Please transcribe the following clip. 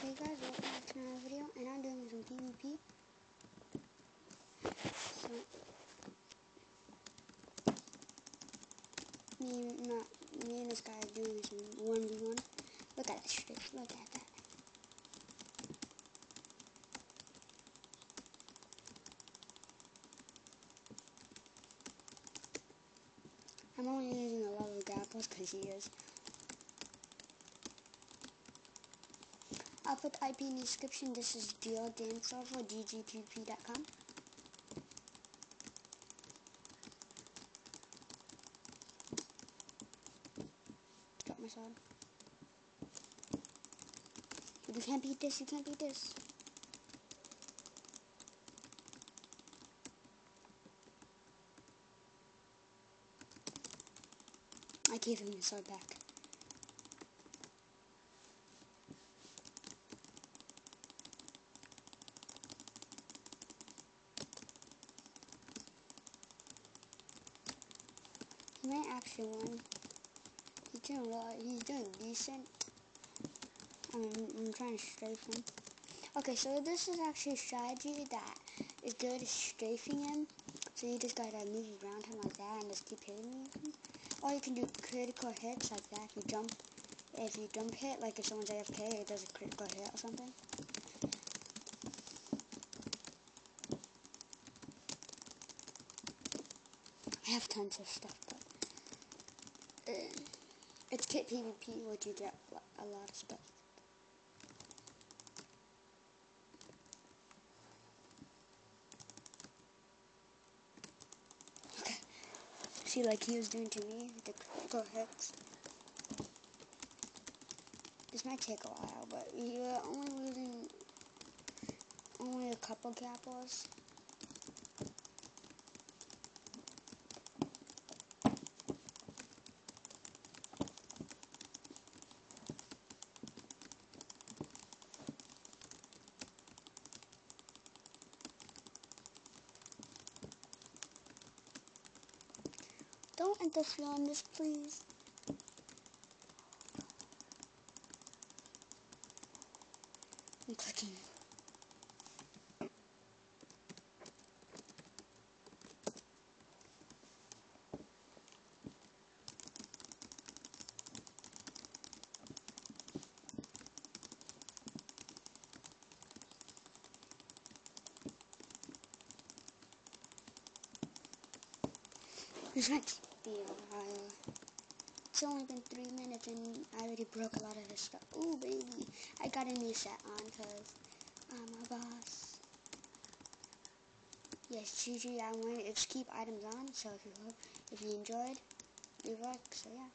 Hey guys, welcome back to another video, and I'm doing some PvP. So, me and this guy are doing some 1v1. Look at that shit, look at that. I'm only using a lot of grapples because he is. I'll put the IP in the description. This is GL Game Server, ggpp.com. Drop my sword. You can't beat this, you can't beat this. I gave him the sword back. He might actually win. He's doing decent. I'm trying to strafe him. Okay, so this is actually a strategy that is good at strafing him. So you just gotta move around him like that and just keep hitting him. Or you can do critical hits like that. If you jump hit, like if someone's AFK, it does a critical hit or something. I have tons of stuff, but it's kit PvP where you get a lot of stuff. Okay. See, like he was doing to me with the critical hits. This might take a while, but you're only losing a couple grapples. Don't interfere on this, please. I'm clicking. This might be a while. It's only been 3 minutes and I already broke a lot of this stuff. Ooh, baby. I got a new set on because I'm a boss. Yes, GG, I wanted to keep items on, so if you enjoyed, leave a like, so yeah.